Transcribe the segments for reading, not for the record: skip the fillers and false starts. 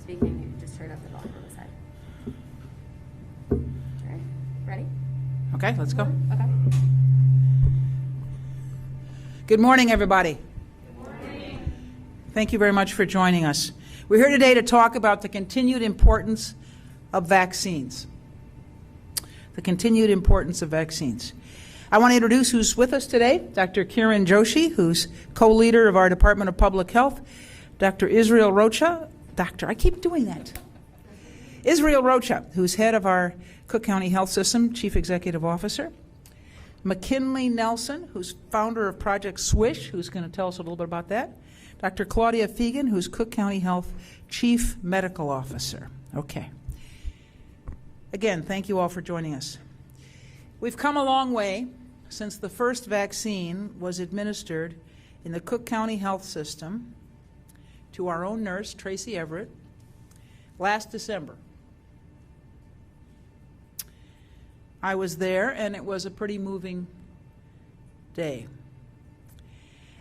speaking, you can just turn up the volume on the side. All right, ready? Okay, let's go. Okay. Good morning, everybody. Good morning. Thank you very much for joining us. We're here today to talk about the continued importance of vaccines. The continued importance of vaccines. I want to introduce who's with us today, Dr. Kiran Joshi, who's co-leader of our Department of Public Health, Dr. Israel Rocha, I keep doing that. Israel Rocha, who's head of our Cook County Health System, Chief Executive Officer. McKinley Nelson, who's founder of Project Swish, who's going to tell us a little bit about that. Dr. Claudia Fegan, who's Cook County Health Chief Medical Officer. Okay. Again, thank you all for joining us. We've come a long way since the first vaccine was administered in the Cook County Health System to our own nurse, Tracy Everett, last December. I was there, and it was a pretty moving day.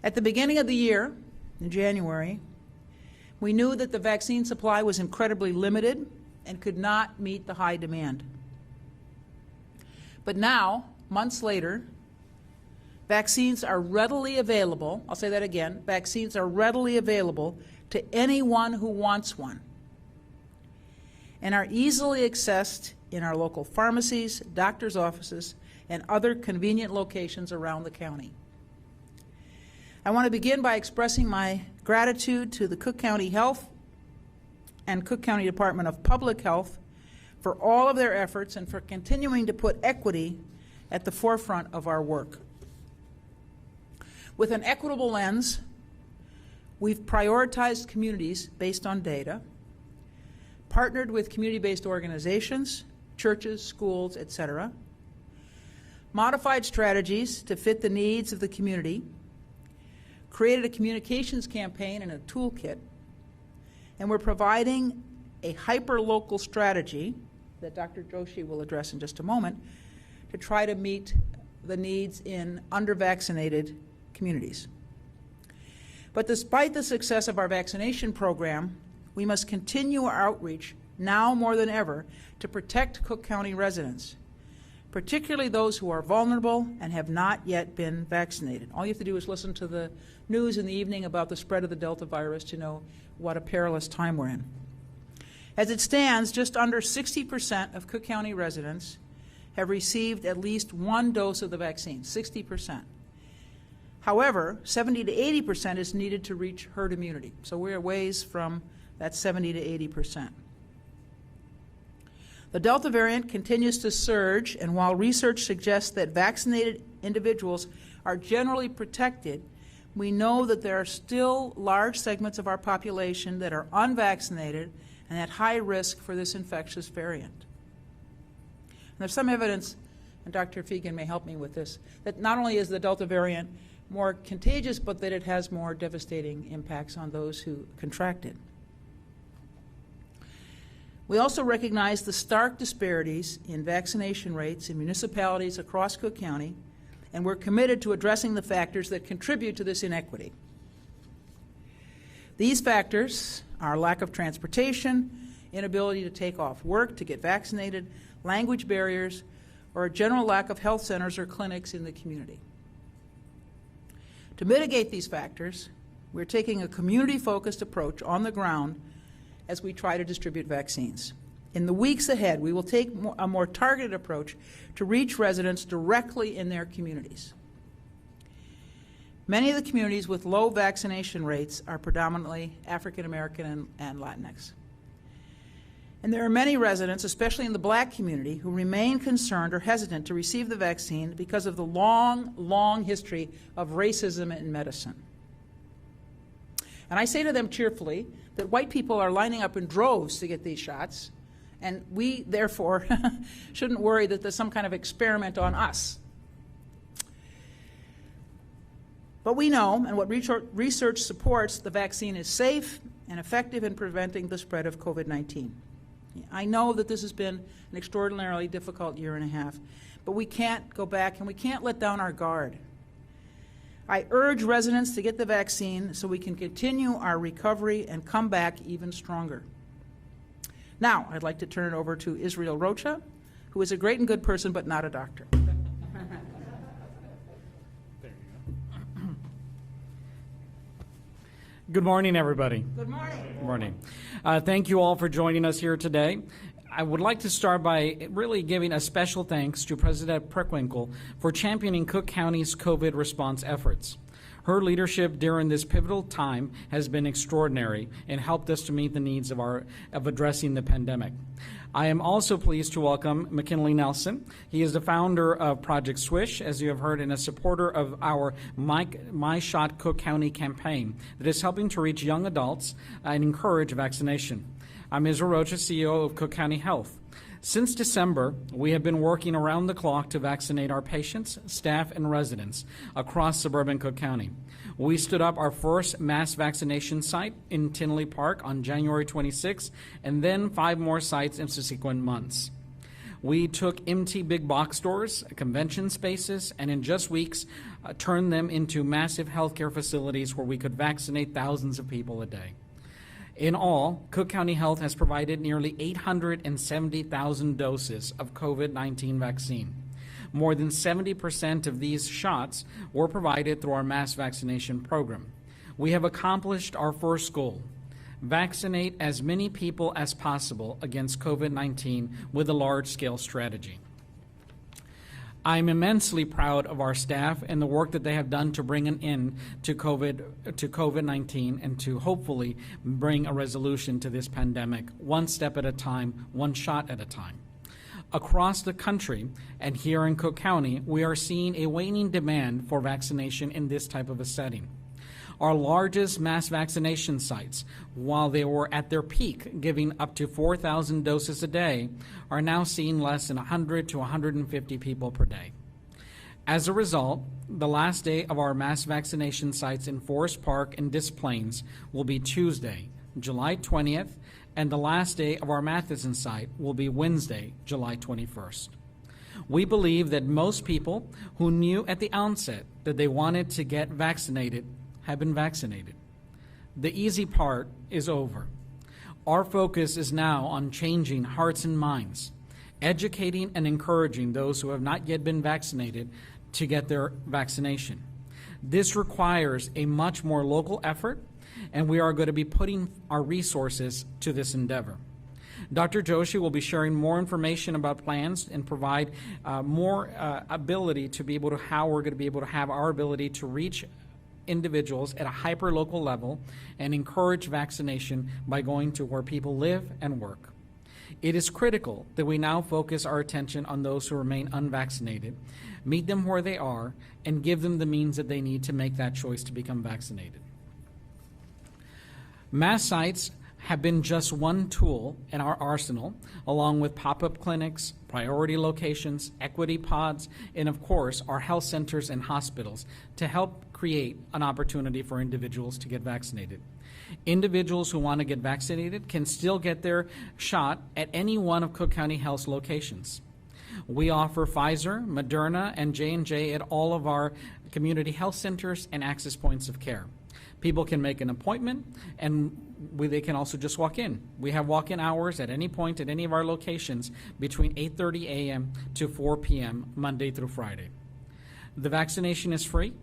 At the beginning of the year, in January, we knew that the vaccine supply was incredibly limited and could not meet the high demand. But now, months later, vaccines are readily available. I'll say that again. Vaccines are readily available to anyone who wants one and are easily accessed in our local pharmacies, doctors' offices, and other convenient locations around the county. I want to begin by expressing my gratitude to the Cook County Health and Cook County Department of Public Health for all of their efforts and for continuing to put equity at the forefront of our work. With an equitable lens, we've prioritized communities based on data, partnered with community-based organizations, churches, schools, etc., modified strategies to fit the needs of the community, created a communications campaign and a toolkit, and we're providing a hyper-local strategy that Dr. Joshi will address in just a moment to try to meet the needs in under-vaccinated communities. But despite the success of our vaccination program, we must continue our outreach now more than ever to protect Cook County residents, particularly those who are vulnerable and have not yet been vaccinated. All you have to do is listen to the news in the evening about the spread of the Delta virus to know what a perilous time we're in. As it stands, just under 60% of Cook County residents have received at least one dose of the vaccine, 60%. However, 70 to 80% is needed to reach herd immunity. So we're a ways from that 70 to 80%. The Delta variant continues to surge, and while research suggests that vaccinated individuals are generally protected, we know that there are still large segments of our population that are unvaccinated and at high risk for this infectious variant. And there's some evidence, and Dr. Fegan may help me with this, that not only is the Delta variant more contagious, but that it has more devastating impacts on those who contract it. We also recognize the stark disparities in vaccination rates in municipalities across Cook County, and we're committed to addressing the factors that contribute to this inequity. These factors are lack of transportation, inability to take off work to get vaccinated, language barriers, or a general lack of health centers or clinics in the community. To mitigate these factors, we're taking a community-focused approach on the ground as we try to distribute vaccines. In the weeks ahead, we will take a more targeted approach to reach residents directly in their communities. Many of the communities with low vaccination rates are predominantly African American and Latinx. And there are many residents, especially in the Black community, who remain concerned or hesitant to receive the vaccine because of the long, long history of racism in medicine. And I say to them cheerfully that white people are lining up in droves to get these shots, and we, therefore, shouldn't worry that there's some kind of experiment on us. But we know, and what research supports, the vaccine is safe and effective in preventing the spread of COVID-19. I know that this has been an extraordinarily difficult year and a half, but we can't go back and we can't let down our guard. I urge residents to get the vaccine so we can continue our recovery and come back even stronger. Now, I'd like to turn it over to Israel Rocha, who is a great and good person, but not a doctor. Good morning, everybody. Good morning. Good morning. Thank you all for joining us here today. I would like to start by really giving a special thanks to President Preckwinkle for championing Cook County's COVID response efforts. Her leadership during this pivotal time has been extraordinary and helped us to meet the needs of addressing the pandemic. I am also pleased to welcome McKinley Nelson. He is the founder of Project Swish, as you have heard, and a supporter of our My Shot Cook County campaign that is helping to reach young adults and encourage vaccination. I'm Israel Rocha, CEO of Cook County Health. Since December, we have been working around the clock to vaccinate our patients, staff, and residents across suburban Cook County. We stood up our first mass vaccination site in Tinley Park on January 26, and then 5 more sites in subsequent months. We took empty big box stores, convention spaces, and in just weeks, turned them into massive healthcare facilities where we could vaccinate thousands of people a day. In all, Cook County Health has provided nearly 870,000 doses of COVID-19 vaccine. More than 70% of these shots were provided through our mass vaccination program. We have accomplished our first goal: vaccinate as many people as possible against COVID-19 with a large-scale strategy. I'm immensely proud of our staff and the work that they have done to bring an end to COVID-19 and to hopefully bring a resolution to this pandemic, one step at a time, one shot at a time. Across the country and here in Cook County, we are seeing a waning demand for vaccination in this type of a setting. Our largest mass vaccination sites, while they were at their peak giving up to 4,000 doses a day, are now seeing less than 100 to 150 people per day. As a result, the last day of our mass vaccination sites in Forest Park and Des Plaines will be Tuesday, July 20th, and the last day of our Matheson site will be Wednesday, July 21st. We believe that most people who knew at the outset that they wanted to get vaccinated have been vaccinated. The easy part is over. Our focus is now on changing hearts and minds, educating and encouraging those who have not yet been vaccinated to get their vaccination. This requires a much more local effort, and we are going to be putting our resources to this endeavor. Dr. Joshi will be sharing more information about plans and provide more ability to be able to how we're going to be able to have our ability to reach individuals at a hyper-local level and encourage vaccination by going to where people live and work. It is critical that we now focus our attention on those who remain unvaccinated, meet them where they are, and give them the means that they need to make that choice to become vaccinated. Mass sites have been just one tool in our arsenal, along with pop-up clinics, priority locations, equity pods, and of course, our health centers and hospitals to help create an opportunity for individuals to get vaccinated. Individuals who want to get vaccinated can still get their shot at any one of Cook County Health's locations. We offer Pfizer, Moderna, and J&J at all of our community health centers and access points of care. People can make an appointment, and they can also just walk in. We have walk-in hours at any point at any of our locations between 8:30 a.m. to 4 p.m. Monday through Friday. The vaccination is free.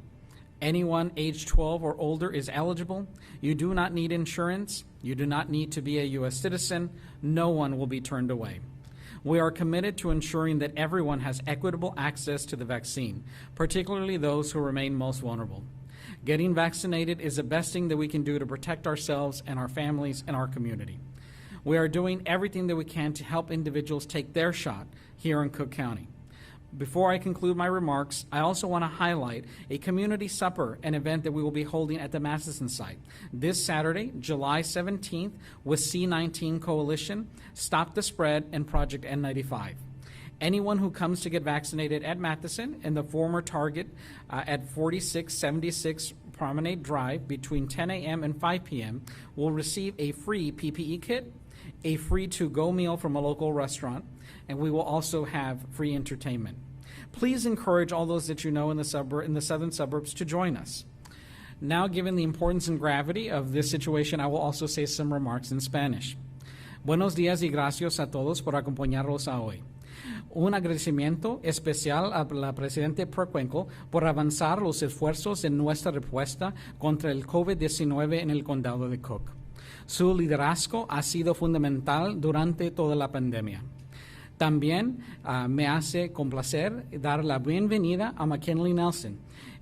Anyone age 12 or older is eligible. You do not need insurance. You do not need to be a U.S. citizen. No one will be turned away. We are committed to ensuring that everyone has equitable access to the vaccine, particularly those who remain most vulnerable. Getting vaccinated is the best thing that we can do to protect ourselves and our families and our community. We are doing everything that we can to help individuals take their shot here in Cook County. Before I conclude my remarks, I also want to highlight a community supper, an event that we will be holding at the Matheson site this Saturday, July 17th, with C19 Coalition, Stop the Spread, and Project N95. Anyone who comes to get vaccinated at Matheson in the former Target at 4676 Promenade Drive between 10 a.m. and 5 p.m. will receive a free PPE kit, a free to-go meal from a local restaurant, and we will also have free entertainment. Please encourage all those that you know in the southern suburbs to join us. Now, given the importance and gravity of this situation, I will also say some remarks in Spanish. Buenos días y gracias a todos por acompañarnos hoy. Un agradecimiento especial a la Presidenta Preckwinkle por avanzar los esfuerzos en nuestra respuesta contra el COVID-19 en el condado de Cook. Su liderazgo ha sido fundamental durante toda la pandemia. También me hace complacer dar la bienvenida a McKinley Nelson.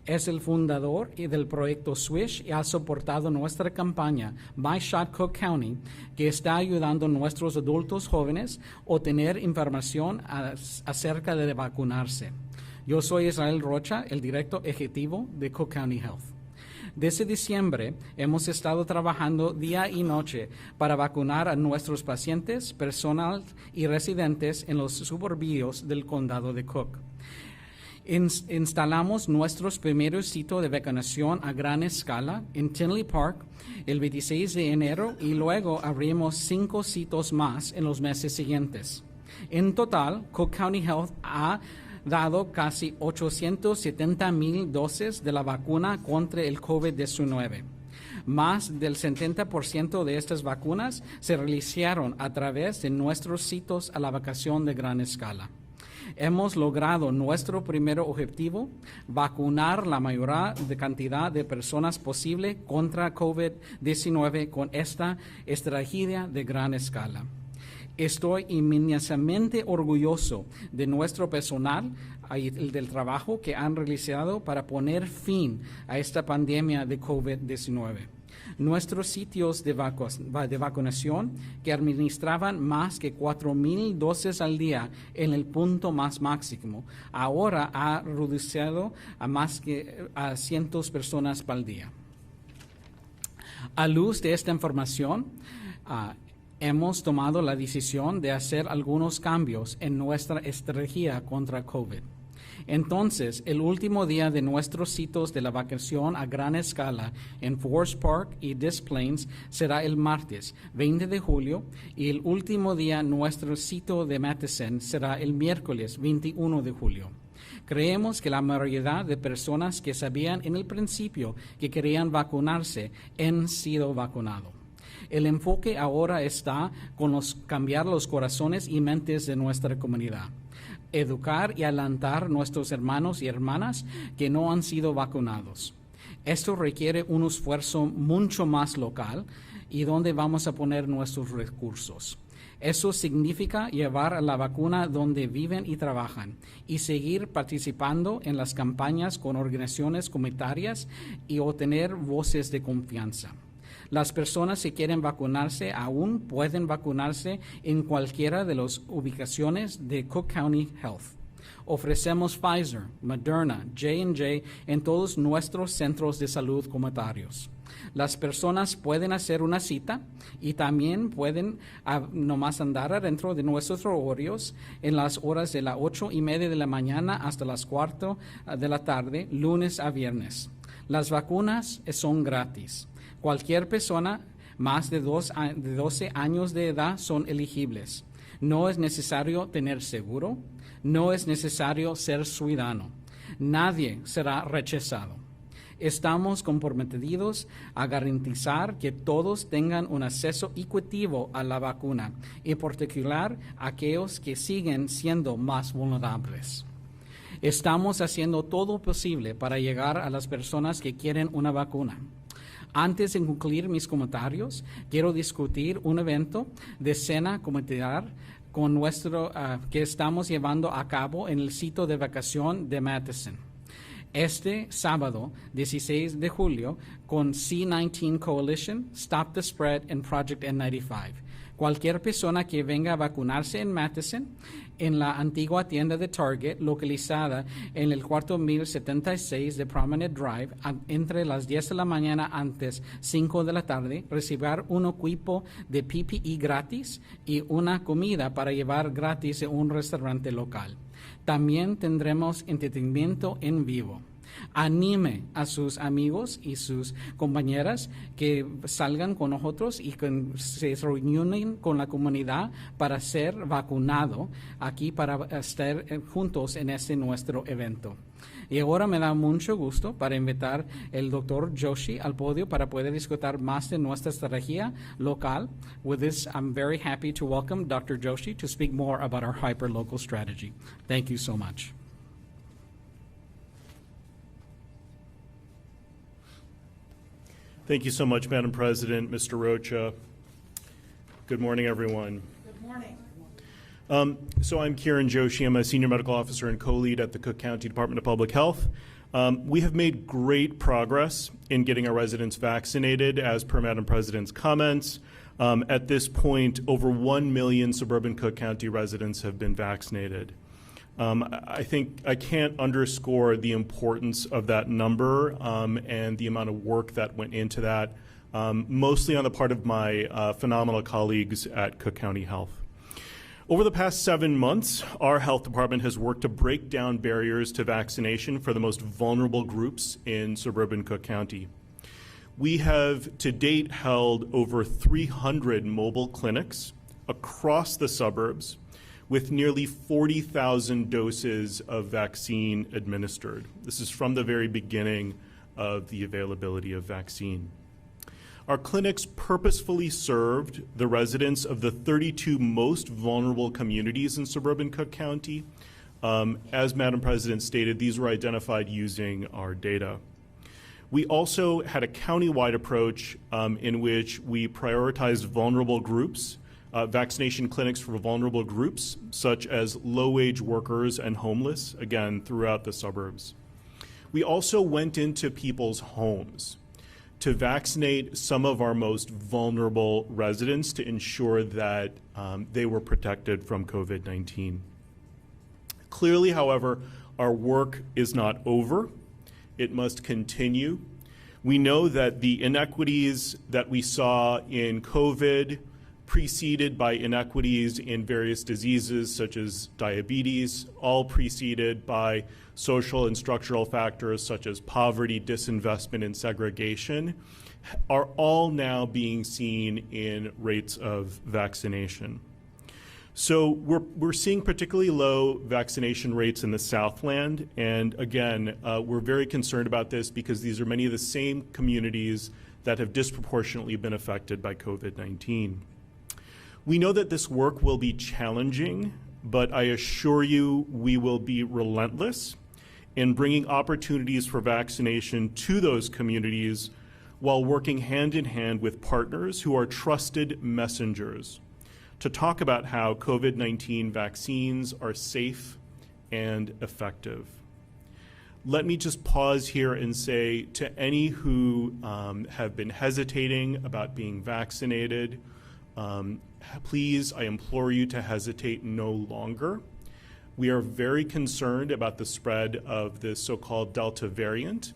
Es el fundador del proyecto SWISH y ha soportado nuestra campaña My Shot Cook County, que está ayudando a nuestros adultos jóvenes a obtener información acerca de vacunarse. Yo soy Israel Rocha, el director ejecutivo de Cook County Health. Desde diciembre hemos estado trabajando día y noche para vacunar a nuestros pacientes, personal y residentes en los suburbios del condado de Cook. Instalamos nuestros primeros sitios de vacunación a gran escala en Tinley Park el 26 de enero y luego abrimos 5 sitios más en los meses siguientes. En total, Cook County Health ha dado casi 870,000 dosis de la vacuna contra el COVID-19. Más del 70% de estas vacunas se realizaron a través de nuestros sitios a la vacunación de gran escala. Hemos logrado nuestro primer objetivo, vacunar la mayor cantidad de personas posible contra COVID-19 con esta estrategia de gran escala. Estoy inmensamente orgulloso de nuestro personal y del trabajo que han realizado para poner fin a esta pandemia de COVID-19. Nuestros sitios de vacunación, que administraban más que 4,000 dosis al día en el punto más máximo, ahora ha reducido a más que a 100 personas por día. A luz de esta información, hemos tomado la decisión de hacer algunos cambios en nuestra estrategia contra COVID. Entonces, el último día de nuestros sitios de la vacunación a gran escala en Forest Park y Des Plaines será el martes 20 de julio y el último día nuestro sitio de Madison será el miércoles 21 de julio. Creemos que la mayoría de personas que sabían en el principio que querían vacunarse han sido vacunados. El enfoque ahora está con cambiar los corazones y mentes de nuestra comunidad. Educar y alentar nuestros hermanos y hermanas que no han sido vacunados. Esto requiere un esfuerzo mucho más local y donde vamos a poner nuestros recursos. Eso significa llevar la vacuna donde viven y trabajan y seguir participando en las campañas con organizaciones comunitarias y obtener voces de confianza. Las personas que quieren vacunarse aún pueden vacunarse en cualquiera de las ubicaciones de Cook County Health. Ofrecemos Pfizer, Moderna, J&J en todos nuestros centros de salud comunitarios. Las personas pueden hacer una cita y también pueden nomás andar adentro de nuestros horarios en las horas de las 8:30 de la mañana hasta las 4 de la tarde, lunes a viernes. Las vacunas son gratis. Cualquier persona más de 12 años de edad son elegibles. No es necesario tener seguro, no es necesario ser ciudadano. Nadie será rechazado. Estamos comprometidos a garantizar que todos tengan un acceso equitativo a la vacuna, en particular aquellos que siguen siendo más vulnerables. Estamos haciendo todo lo posible para llegar a las personas que quieren una vacuna. Antes de concluir mis comentarios, quiero discutir un evento de cena comunitaria con que estamos llevando a cabo en el sitio de vacación de Madison. Este sábado, 16 de julio, con C19 Coalition, Stop the Spread and Project N95. Cualquier persona que venga a vacunarse en Madison, en la antigua tienda de Target, localizada en el 4076 de Promenade Drive, entre las 10 de la mañana antes 5 de la tarde, recibirá un equipo de PPE gratis y una comida para llevar gratis en un restaurante local. También tendremos entretenimiento en vivo. Anime a sus amigos y sus compañeras que salgan con nosotros y que se reúnen con la comunidad para ser vacunado aquí para estar juntos en este nuestro evento. Y ahora me da mucho gusto para invitar el doctor Joshi al podio para poder discutir más de nuestra estrategia local. With this, I'm very happy to welcome Dr. Joshi to speak more about our hyperlocal strategy. Thank you so much. Thank you so much, Madam President, Mr. Rocha. Good morning, everyone. Good morning. So I'm Kieran Joshi. I'm a senior medical officer and co-lead at the Cook County Department of Public Health. We have made great progress in getting our residents vaccinated, as per Madam President's comments. At this point, over 1 million suburban Cook County residents have been vaccinated. I think I can't underscore the importance of that number and the amount of work that went into that, mostly on the part of my phenomenal colleagues at Cook County Health. Over the past 7 months, our health department has worked to break down barriers to vaccination for the most vulnerable groups in suburban Cook County. We have to date held over 300 mobile clinics across the suburbs with nearly 40,000 doses of vaccine administered. This is from the very beginning of the availability of vaccine. Our clinics purposefully served the residents of the 32 most vulnerable communities in suburban Cook County. As Madam President stated, these were identified using our data. We also had a county-wide approach in which we prioritized vulnerable groups, vaccination clinics for vulnerable groups, such as low-wage workers and homeless, again, throughout the suburbs. We also went into people's homes to vaccinate some of our most vulnerable residents to ensure that they were protected from COVID-19. Clearly, however, our work is not over. It must continue. We know that the inequities that we saw in COVID, preceded by inequities in various diseases such as diabetes, all preceded by social and structural factors such as poverty, disinvestment, and segregation, are all now being seen in rates of vaccination. So we're seeing particularly low vaccination rates in the Southland, and again, we're very concerned about this because these are many of the same communities that have disproportionately been affected by COVID-19. We know that this work will be challenging, but I assure you we will be relentless in bringing opportunities for vaccination to those communities while working hand in hand with partners who are trusted messengers to talk about how COVID-19 vaccines are safe and effective. Let me just pause here and say to any who have been hesitating about being vaccinated, please, I implore you to hesitate no longer. We are very concerned about the spread of this so-called Delta variant.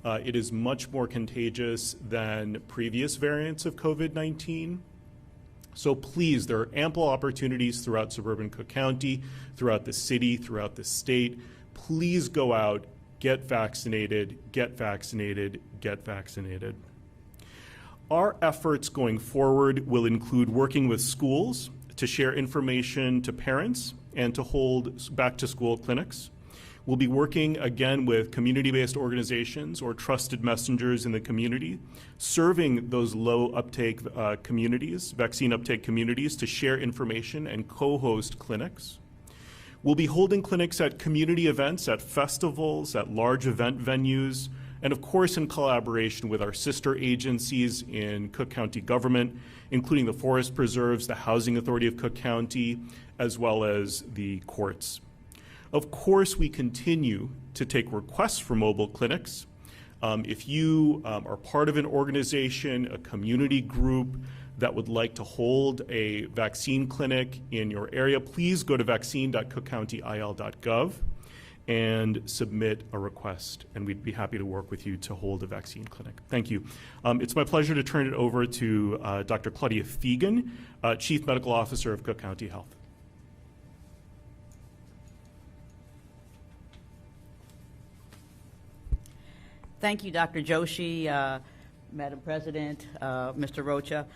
It is much more contagious than previous variants of COVID-19. So please, there are ample opportunities throughout suburban Cook County, throughout the city, throughout the state. Please go out, get vaccinated, get vaccinated, get vaccinated. Our efforts going forward will include working with schools to share information to parents and to hold back-to-school clinics. We'll be working again with community-based organizations or trusted messengers in the community, serving those low uptake communities, vaccine uptake communities, to share information and co-host clinics. We'll be holding clinics at community events, at festivals, at large event venues, and of course in collaboration with our sister agencies in Cook County government, including the Forest Preserves, the Housing Authority of Cook County, as well as the courts. Of course, we continue to take requests for mobile clinics. If you are part of an organization, a community group that would like to hold a vaccine clinic in your area, please go to vaccine.cookcountyil.gov and submit a request, and we'd be happy to work with you to hold a vaccine clinic. Thank you. It's my pleasure to turn it over to Dr. Claudia Fegan, Chief Medical Officer of Cook County Health. Thank you, Dr. Joshi, Madam President, Mr. Rocha.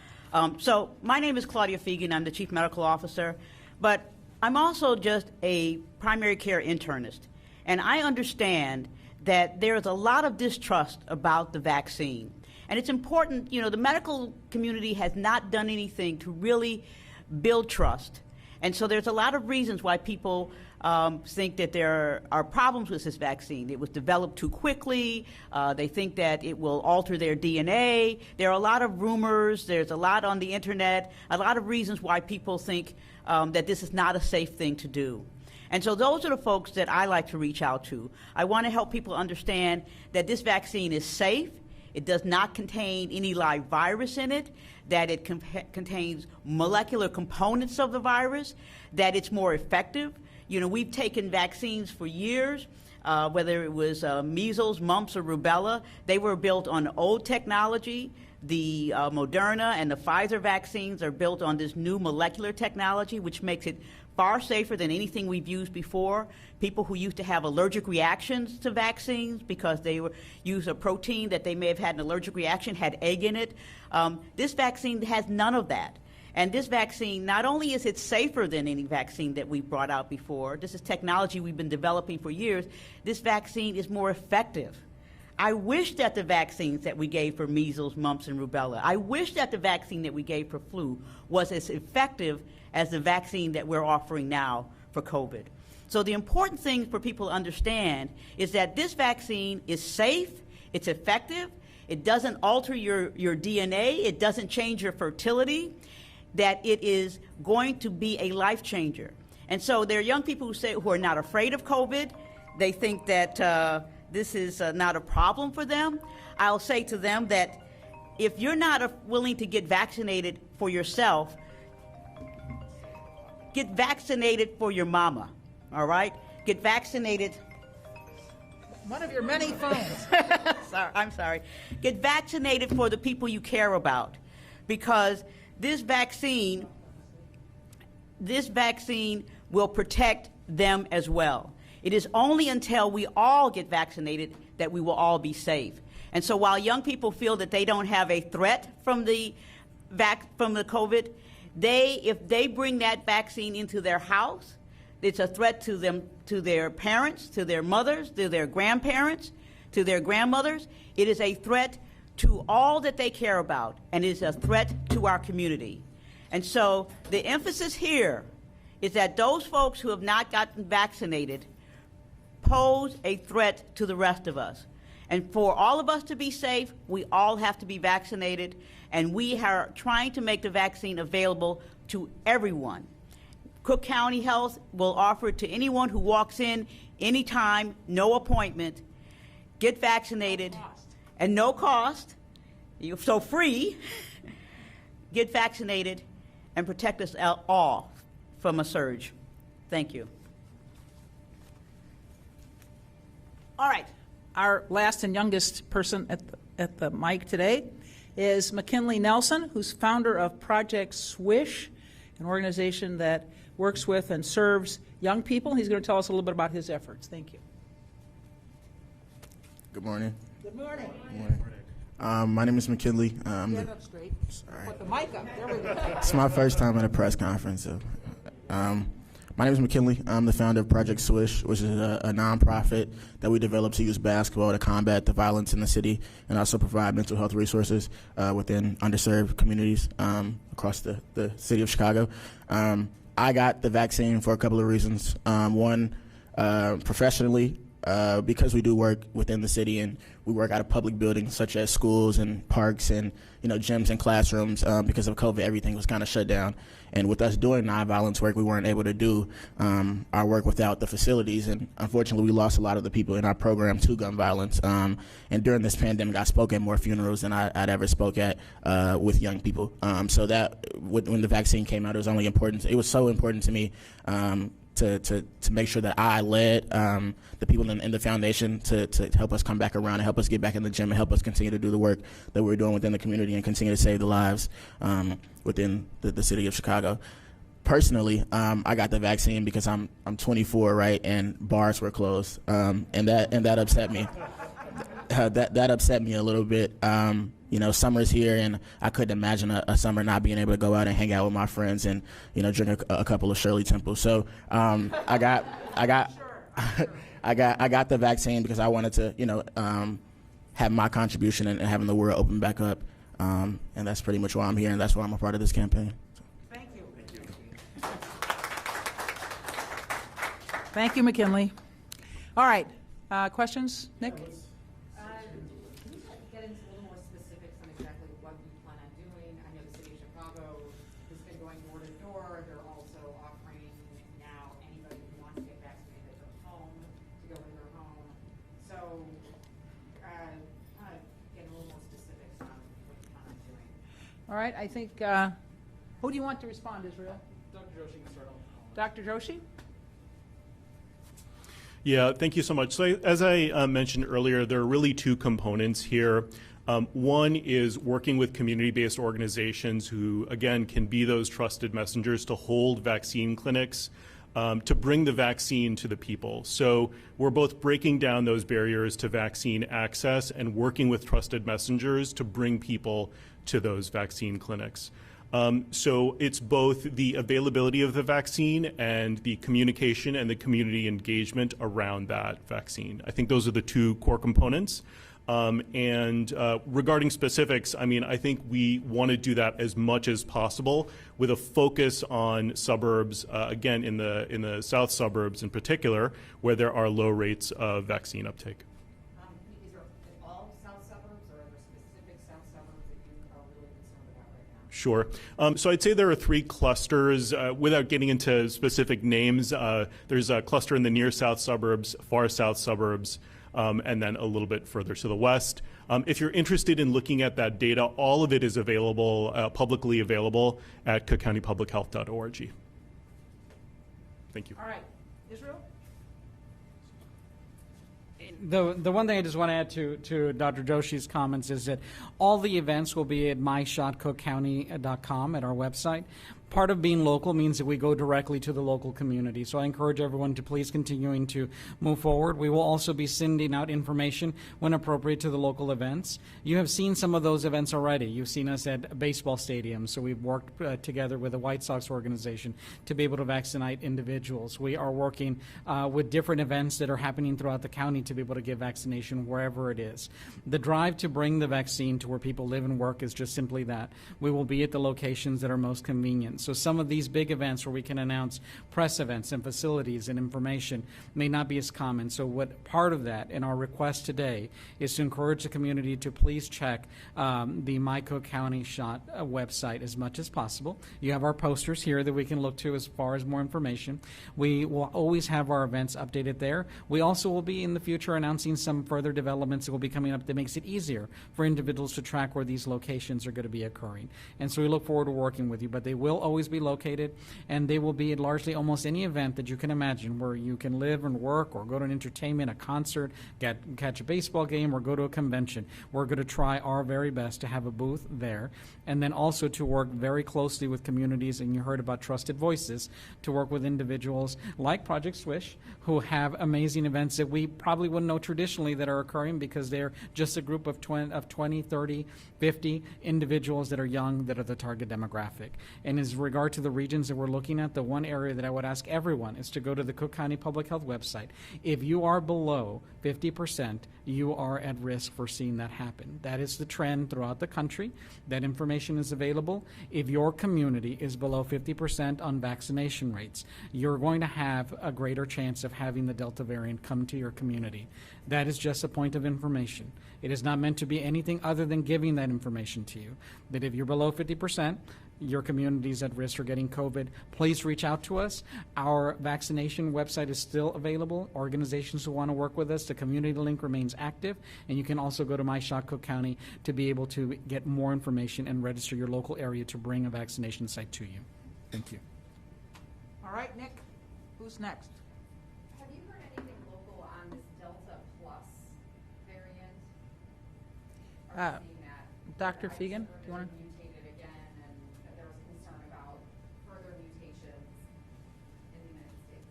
So my name is Claudia Fegan. I'm the Chief Medical Officer, but I'm also just a primary care internist. And I understand that there's a lot of distrust about the vaccine. And it's important, the medical community has not done anything to really build trust. And so there's a lot of reasons why people think that there are problems with this vaccine. It was developed too quickly. They think that it will alter their DNA. There are a lot of rumors. There's a lot on the internet, a lot of reasons why people think that this is not a safe thing to do. And so those are the folks that I like to reach out to. I want to help people understand that this vaccine is safe. It does not contain any live virus in it, that it contains molecular components of the virus, that it's more effective. We've taken vaccines for years, whether it was measles, mumps, or rubella. They were built on old technology. The Moderna and the Pfizer vaccines are built on this new molecular technology, which makes it far safer than anything we've used before. People who used to have allergic reactions to vaccines because they used a protein that they may have had an allergic reaction, had egg in it. This vaccine has none of that. And this vaccine, not only is it safer than any vaccine that we've brought out before, this is technology we've been developing for years, this vaccine is more effective. I wish that the vaccines that we gave for measles, mumps, and rubella, I wish that the vaccine that we gave for flu was as effective as the vaccine that we're offering now for COVID. So the important thing for people to understand is that this vaccine is safe, it's effective, it doesn't alter your DNA, it doesn't change your fertility, that it is going to be a life changer. And so there are young people who are not afraid of COVID. They think that this is not a problem for them. I'll say to them that if you're not willing to get vaccinated for yourself, get vaccinated for your mama, all right? Get vaccinated. One of your many phones. I'm sorry. Get vaccinated for the people you care about, because this vaccine will protect them as well. It is only until we all get vaccinated that we will all be safe. And so while young people feel that they don't have a threat from the COVID, if they bring that vaccine into their house, it's a threat to them, to their parents, to their mothers, to their grandparents, to their grandmothers. It is a threat to all that they care about, and it is a threat to our community. And so the emphasis here is that those folks who have not gotten vaccinated pose a threat to the rest of us. And for all of us to be safe, we all have to be vaccinated, and we are trying to make the vaccine available to everyone. Cook County Health will offer it to anyone who walks in anytime, no appointment, get vaccinated, and no cost, so free, get vaccinated and protect us all from a surge. Thank you. All right. Our last and youngest person at the mic today is McKinley Nelson, who's founder of Project Swish, an organization that works with and serves young people. He's going to tell us a little bit about his efforts. Thank you. Good morning. Good morning. Good morning. My name is McKinley. Stand up straight. Sorry. Put the mic up. There we go. It's my first time at a press conference. So, my name is McKinley. I'm the founder of Project Swish, which is a nonprofit that we developed to use basketball to combat the violence in the city and also provide mental health resources within underserved communities across the city of Chicago. I got the vaccine for a couple of reasons. One, professionally, because we do work within the city and we work out of public buildings such as schools and parks and gyms and classrooms. Because of COVID, everything was kind of shut down. And with us doing nonviolence work, we weren't able to do our work without the facilities. And unfortunately, we lost a lot of the people in our program to gun violence. And during this pandemic, I spoke at more funerals than I'd ever spoke at with young people. So that when the vaccine came out, it was only important. It was so important to me to make sure that I led the people in the foundation to help us come back around and help us get back in the gym and help us continue to do the work that we're doing within the community and continue to save the lives within the city of Chicago. Personally, I got the vaccine because I'm 24, right, and bars were closed, and that upset me. that upset me a little bit. Summer's here, and I couldn't imagine a summer not being able to go out and hang out with my friends and drink a couple of Shirley Temples. So I got I got the vaccine because I wanted to have my contribution in having the world open back up, and that's pretty much why I'm here, and that's why I'm a part of this campaign. Thank you. Thank you, McKinley. All right, questions, Nick? Can you get into a little more specifics on exactly what you plan on doing? I know the city of Chicago has been going door to door. They're also offering now anybody who wants to get vaccinated at their home to go in their home. So, kind of get a little more specifics on what you plan on doing. All right, I think, who do you want to respond, Israel? Dr. Joshi can start off. Dr. Joshi? Yeah, thank you so much. So as I mentioned earlier, there are really two components here. One is working with community-based organizations who, again, can be those trusted messengers to hold vaccine clinics, to bring the vaccine to the people. So we're both breaking down those barriers to vaccine access and working with trusted messengers to bring people to those vaccine clinics. So it's both the availability of the vaccine and the communication and the community engagement around that vaccine. I think those are the two core components. Regarding specifics, I think we want to do that as much as possible with a focus on suburbs, again, in the south suburbs in particular, where there are low rates of vaccine uptake. Is there all south suburbs, or are there specific south suburbs that you are really concerned about right now? Sure. So I'd say there are three clusters. Without getting into specific names, there's a cluster in the near south suburbs, far south suburbs, and then a little bit further to the west. If you're interested in looking at that data, all of it is available, publicly available at cookcountypublichealth.org. Thank you. All right, Israel? The one thing I just want to add to Dr. Joshi's comments is that all the events will be at myshotcookcounty.com at our website. Part of being local means that we go directly to the local community. So I encourage everyone to please continuing to move forward. We will also be sending out information when appropriate to the local events. You have seen some of those events already. You've seen us at baseball stadiums. So we've worked together with the White Sox organization to be able to vaccinate individuals. We are working with different events that are happening throughout the county to be able to give vaccination wherever it is. The drive to bring the vaccine to where people live and work is just simply that. We will be at the locations that are most convenient. So some of these big events where we can announce press events and facilities and information may not be as common. So what part of that in our request today is to encourage the community to please check the My Cook County Shot website as much as possible. You have our posters here that we can look to as far as more information. We will always have our events updated there. We also will be in the future announcing some further developments that will be coming up that makes it easier for individuals to track where these locations are going to be occurring. And so we look forward to working with you, but they will always be located, and they will be at largely almost any event that you can imagine where you can live and work or go to an entertainment, a concert, catch a baseball game, or go to a convention. We're going to try our very best to have a booth there, and then also to work very closely with communities, and you heard about Trusted Voices, to work with individuals like Project Swish, who have amazing events that we probably wouldn't know traditionally that are occurring because they're just a group of 20, 30, 50 individuals that are young that are the target demographic. And as regard to the regions that we're looking at, the one area that I would ask everyone is to go to the Cook County Public Health website. If you are below 50%, you are at risk for seeing that happen. That is the trend throughout the country. That information is available. If your community is below 50% on vaccination rates, you're going to have a greater chance of having the Delta variant come to your community. That is just a point of information. It is not meant to be anything other than giving that information to you. That if you're below 50%, your community is at risk for getting COVID, please reach out to us. Our vaccination website is still available. Organizations who want to work with us, the community link remains active, and you can also go to My Shot Cook County to be able to get more information and register your local area to bring a vaccination site to you. Thank you. All right, Nick, who's next? Have you heard anything local on this Delta Plus variant? Are you seeing that? Dr. Fegan, do you want to? Mutated again, and that there was concern about further mutations in the United States?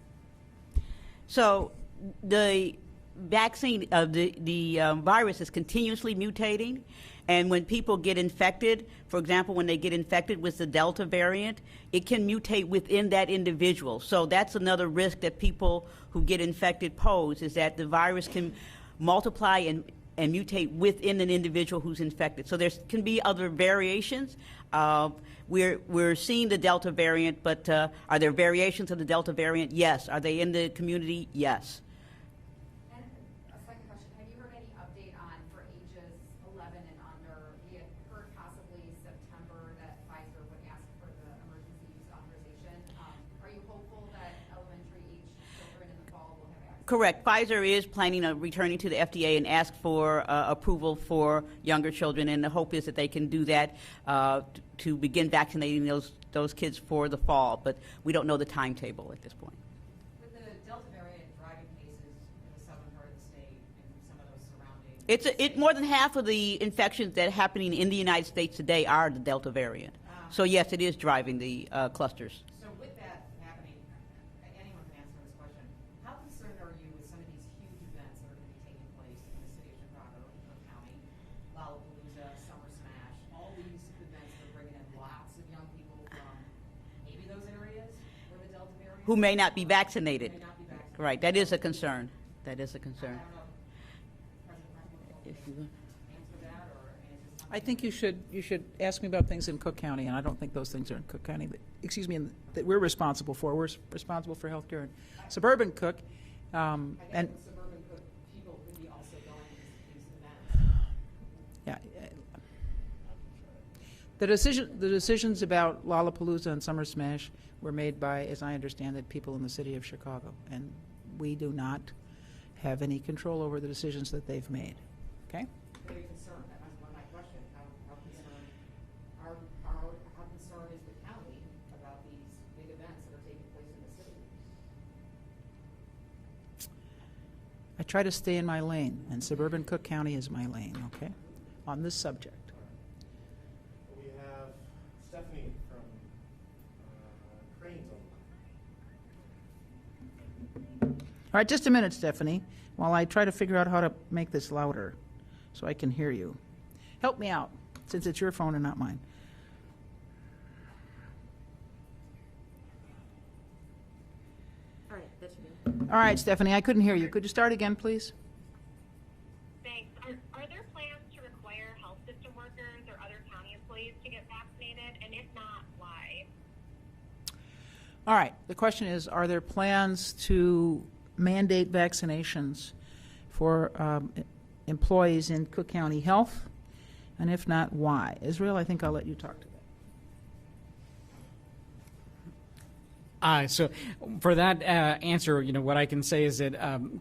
So the vaccine, the virus is continuously mutating, and when people get infected, for example, when they get infected with the Delta variant, it can mutate within that individual. So that's another risk that people who get infected pose, is that the virus can multiply and mutate within an individual who's infected. So there can be other variations. We're seeing the Delta variant, but are there variations of the Delta variant? Yes. Are they in the community? Yes. And a second question, have you heard any update on, for ages 11 and under, we had heard possibly September that Pfizer would ask for the emergency use authorization. Are you hopeful that elementary age children in the fall will have access? Correct. Pfizer is planning on returning to the FDA and ask for approval for younger children, and the hope is that they can do that to begin vaccinating those kids for the fall. But we don't know the timetable at this point. With the Delta variant driving cases in the southern part of the state and some of those surrounding. More than half of the infections that are happening in the United States today are the Delta variant. So yes, it is driving the clusters. So with that happening, anyone can answer this question. How concerned are you with some of these huge events that are going to be taking place in the city of Chicago, Cook County, Lollapalooza, Summer Smash, all these events that are bringing in lots of young people from maybe those areas where the Delta variant Who may not be vaccinated. may not be vaccinated? Right, that is a concern. That is a concern. I don't know if President If President you- will answer that, or I mean, is this something? I think you should ask me about things in Cook County, and I don't think those things are in Cook County. Excuse me, that we're responsible for. We're responsible for healthcare in suburban Cook, I and think the suburban Cook people would be also going to these events. yeah. The decisions about Lollapalooza and Summer Smash were made by, as I understand it, people in the city of Chicago, and we do not have any control over the decisions that they've made. Okay? Very concerned. That was one of my questions. How concerned how concerned is the county about these big events that are taking place in the city? I try to stay in my lane, and suburban Cook County is my lane, okay, on this subject. We have Stephanie from Cranes on the line. All right, just a minute, Stephanie, while I try to figure out how to make this louder so I can hear you. Help me out, since it's your phone and not mine. All right, that should be. All right, Stephanie, I couldn't hear you. Could you start again, please? Thanks. Are there plans to require health system workers or other county employees to get vaccinated? And if not, why? All right, the question is, are there plans to mandate vaccinations for employees in Cook County Health? And if not, why? Israel, I think I'll let you talk to that. So for that answer, what I can say is that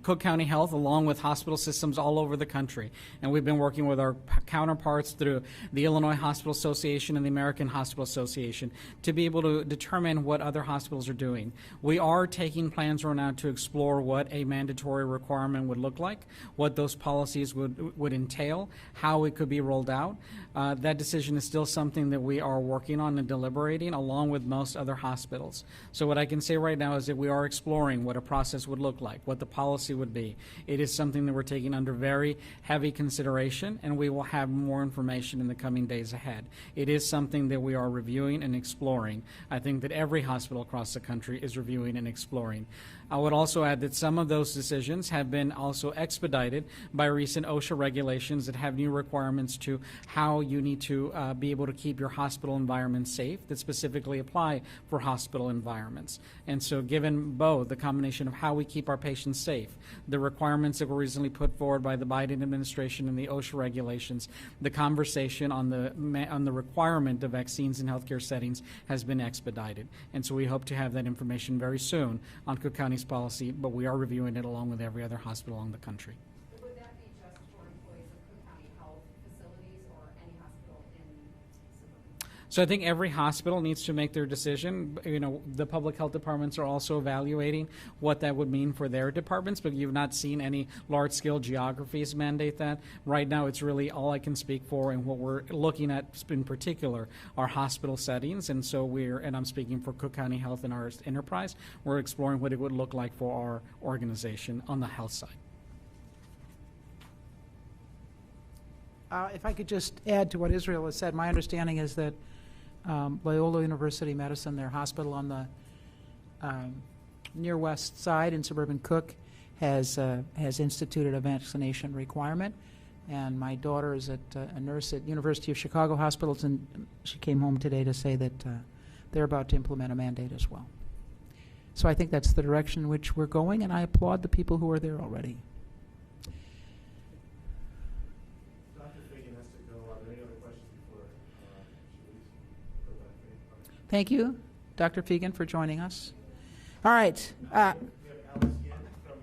Cook County Health, along with hospital systems all over the country, and we've been working with our counterparts through the Illinois Hospital Association and the American Hospital Association to be able to determine what other hospitals are doing. We are taking plans right now to explore what a mandatory requirement would look like, what those policies would entail, how it could be rolled out. That decision is still something that we are working on and deliberating along with most other hospitals. So what I can say right now is that we are exploring what a process would look like, what the policy would be. It is something that we're taking under very heavy consideration, and we will have more information in the coming days ahead. It is something that we are reviewing and exploring. I think that every hospital across the country is reviewing and exploring. I would also add that some of those decisions have been also expedited by recent OSHA regulations that have new requirements to how you need to be able to keep your hospital environment safe that specifically apply for hospital environments. And so given both the combination of how we keep our patients safe, the requirements that were recently put forward by the Biden administration and the OSHA regulations, the conversation on the requirement of vaccines in healthcare settings has been expedited. And so we hope to have that information very soon on Cook County's policy, but we are reviewing it along with every other hospital along the country. Would that be just for employees of Cook County Health facilities or any hospital in suburban? So I think every hospital needs to make their decision. The public health departments are also evaluating what that would mean for their departments, but you've not seen any large-scale geographies mandate that. Right now, it's really all I can speak for, and what we're looking at in particular are hospital settings. And so and I'm speaking for Cook County Health and our enterprise, we're exploring what it would look like for our organization on the health side. If I could just add to what Israel has said, my understanding is that Loyola University Medicine, their hospital on the near west side in suburban Cook, has instituted a vaccination requirement. And my daughter is a nurse at University of Chicago Hospitals, and she came home today to say that they're about to implement a mandate as well. So I think that's the direction in which we're going, and I applaud the people who are there already. Dr. Fagan has to go. Are there any other questions before she leaves? Okay. Thank you, Dr. Fegan, for joining us. All right. We have Alice Yen from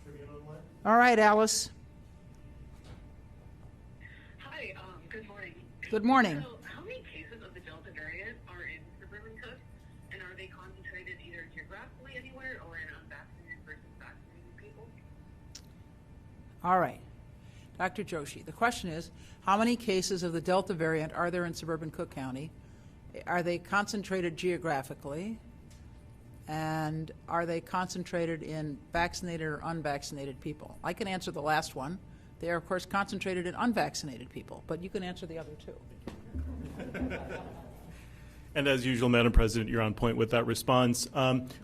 Tribune Online. All right, Alice. Hi, good morning. Good morning. So, how many cases of the Delta variant are in suburban Cook, and are they concentrated either geographically anywhere or in unvaccinated versus vaccinated people? All right. Dr. Joshi, the question is, how many cases of the Delta variant are there in suburban Cook County? Are they concentrated geographically? And are they concentrated in vaccinated or unvaccinated people? I can answer the last one. They are, of course, concentrated in unvaccinated people, but you can answer the other two. And as usual, Madam President, you're on point with that response.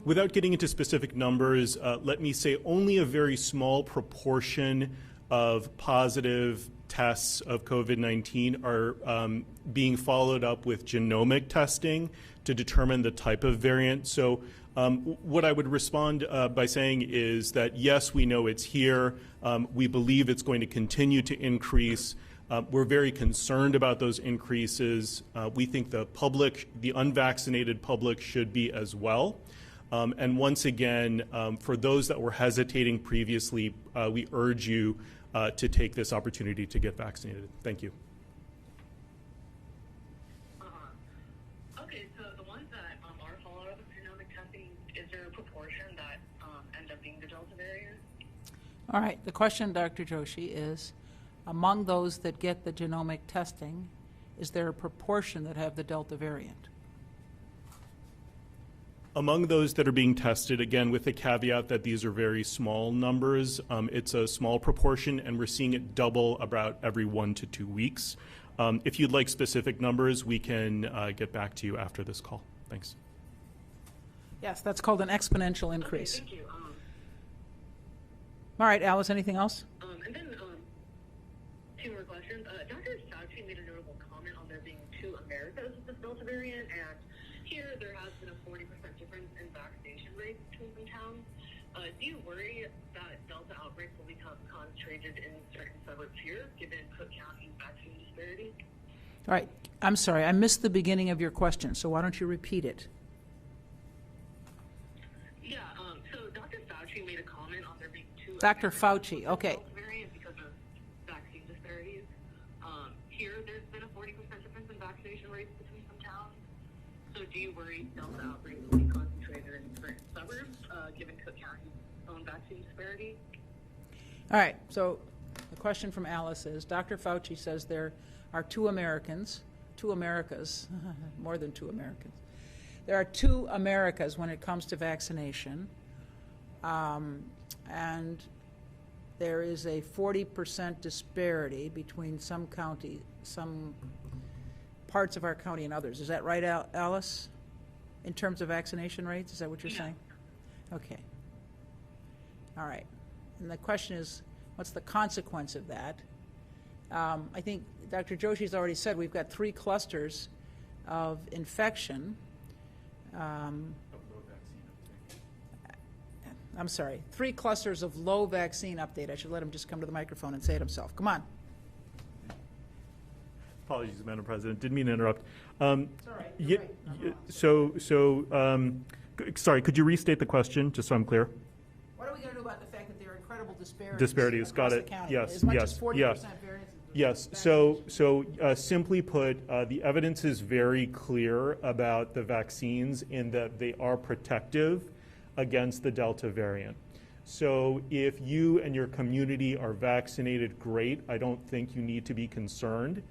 Without getting into specific numbers, let me say only a very small proportion of positive tests of COVID-19 are being followed up with genomic testing to determine the type of variant. So what I would respond by saying is that, yes, we know it's here. We believe it's going to continue to increase. We're very concerned about those increases. We think the public, the unvaccinated public, should be as well. And once again, for those that were hesitating previously, we urge you to take this opportunity to get vaccinated. Thank you. Okay, so the ones that are followed up with genomic testing, is there a proportion that end up being the Delta variant? All right. The question, Dr. Joshi, is among those that get the genomic testing, is there a proportion that have the Delta variant? Among those that are being tested, again, with the caveat that these are very small numbers, it's a small proportion, and we're seeing it double about every 1 to 2 weeks. If you'd like specific numbers, we can get back to you after this call. Thanks. Yes, that's called an exponential increase. Okay, thank you. All right, Alice, anything else? And then two more questions. Dr. Fauci made a notable comment on there being 2 Americas with the Delta variant, and here there has been a 40% difference in vaccination rates between some towns. Do you worry that Delta outbreaks will become concentrated in certain suburbs here, given Cook County's vaccine disparity? All right. I'm sorry, I missed the beginning of your question, so why don't you repeat it? Yeah, so Dr. Fauci made a comment on there being 2 Dr. Americas Fauci, with the okay. Delta variant because of vaccine disparities. Here there's been a 40% difference in vaccination rates between some towns. So do you worry Delta outbreaks will be concentrated in certain suburbs, given Cook County's own vaccine disparity? All right, so the question from Alice is, Dr. Fauci says there are 2 Americas, more than 2 Americans. There are 2 Americas when it comes to vaccination, and there is a 40% disparity between some counties, some parts of our county and others. Is that right, Alice? In terms of vaccination rates, is that what you're saying? Okay. All right. And the question is, what's the consequence of that? I think Dr. Joshi's already said we've got 3 clusters of infection. I'm sorry, 3 clusters of low vaccine update. I should let him just come to the microphone and say it himself. Come on. Apologies, Madam President. Didn't mean to interrupt. It's all right. You're right. I'm wrong. Sorry, could you restate the question, just so I'm clear? What are we going to do about the fact that there are incredible disparities? Disparities, got across it. the county? Yes, As much yes, as 40% yes. variance. Yes, so simply put, the evidence is very clear about the vaccines in that they are protective against the Delta variant. So if you and your community are vaccinated, great. I don't think you need to be concerned.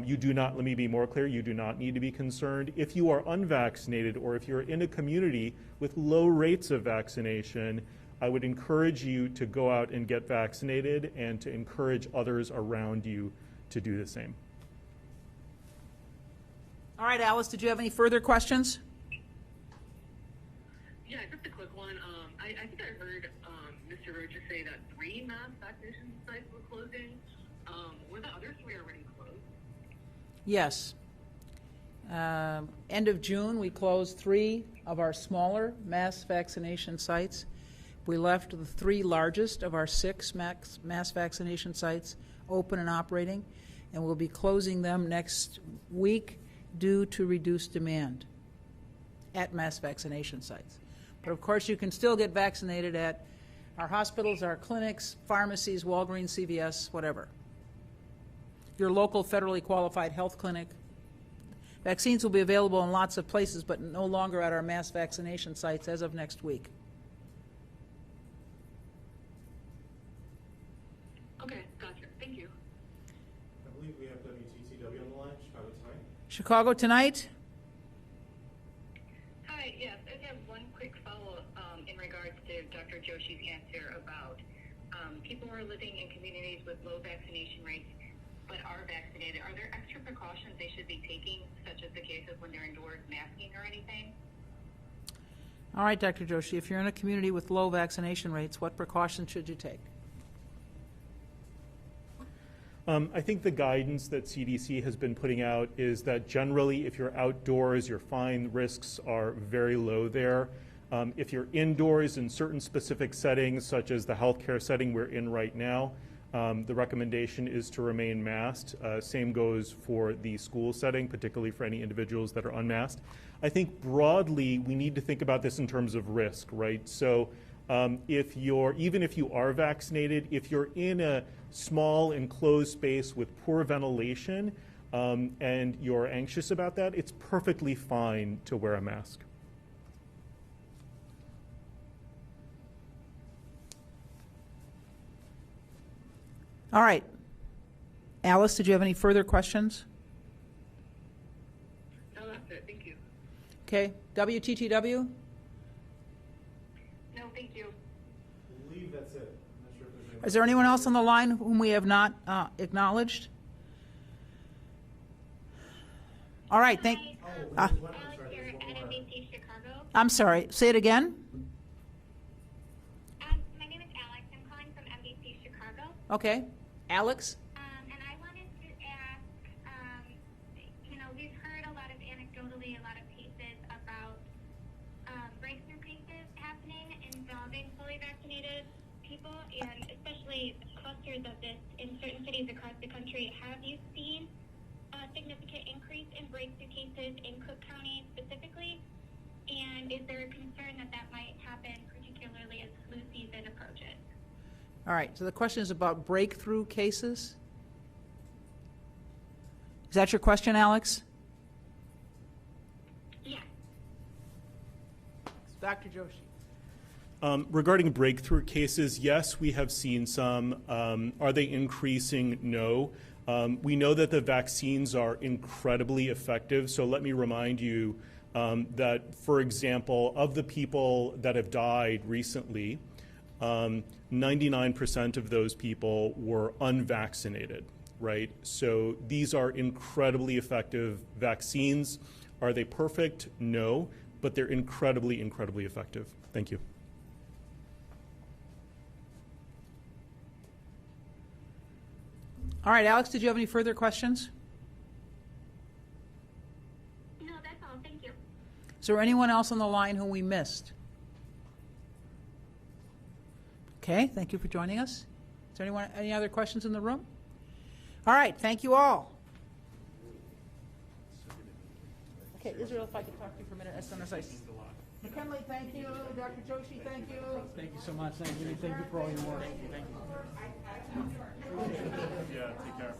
You do not, let me be more clear, you do not need to be concerned. If you are unvaccinated or if you're in a community with low rates of vaccination, I would encourage you to go out and get vaccinated and to encourage others around you to do the same. All right, Alice, did you have any further questions? Yeah, just a quick one. I think I heard Mr. Rocha say that 3 mass vaccination sites were closing. Were the other 3 already closed? Yes. End of June, we closed 3 of our smaller mass vaccination sites. We left the 3 largest of our 6 mass vaccination sites open and operating, and we'll be closing them next week due to reduced demand at mass vaccination sites. But of course, you can still get vaccinated at our hospitals, our clinics, pharmacies, Walgreens, CVS, whatever. Your local federally qualified health clinic. Vaccines will be available in lots of places, but no longer at our mass vaccination sites as of next week. Okay, gotcha. Thank you. I believe we have WTTW on the line, Chicago Tonight. Chicago Tonight? Hi, yes, I have one quick follow-up in regards to Dr. Joshi's answer about people who are living in communities with low vaccination rates but are vaccinated. Are there extra precautions they should be taking, such as the cases when they're indoors masking or anything? All right, Dr. Joshi, if you're in a community with low vaccination rates, what precautions should you take? I think the guidance that CDC has been putting out is that generally if you're outdoors, you're fine. Risks are very low there. If you're indoors in certain specific settings, such as the healthcare setting we're in right now, the recommendation is to remain masked. Same goes for the school setting, particularly for any individuals that are unmasked. I think broadly, we need to think about this in terms of risk, right? So even if you are vaccinated, if you're in a small enclosed space with poor ventilation and you're anxious about that, it's perfectly fine to wear a mask. All right. Alice, did you have any further questions? No, that's it. Thank you. Okay. WTTW? No, thank you. I believe that's it. I'm not sure if there's anyone. Is there anyone else on the line whom we have not acknowledged? All right. Hi, Oh, Uh, there's one. I'm Alex sorry, here there's at one more. NBC Chicago. I'm sorry. Say it again. My name is Alex. I'm calling from NBC Chicago. Okay. Alex? And I wanted to ask, we've heard a lot of anecdotally, a lot of cases about breakthrough cases happening involving fully vaccinated people, and especially clusters of this in certain cities across the country. Have you seen a significant increase in breakthrough cases in Cook County specifically? And is there a concern that that might happen, particularly as flu season approaches? All right. So the question is about breakthrough cases. Is that your question, Alex? Yes. Dr. Joshi. Regarding breakthrough cases, yes, we have seen some. Are they increasing? No. We know that the vaccines are incredibly effective. So let me remind you that, for example, of the people that have died recently, 99% of those people were unvaccinated, right? So these are incredibly effective vaccines. Are they perfect? No, but they're incredibly, incredibly effective. Thank you. All right, Alex, did you have any further questions? No, that's all. Thank you. Is there anyone else on the line whom we missed? Okay, thank you for joining us. Is there any other questions in the room? All right, thank you all. Okay, Israel, if I could talk to you for a minute, SNSI. McKinley, thank you. Dr. Joshi, thank you. Thank you so much. Thank you. Thank you for all your work. Thank you. Yeah, take care.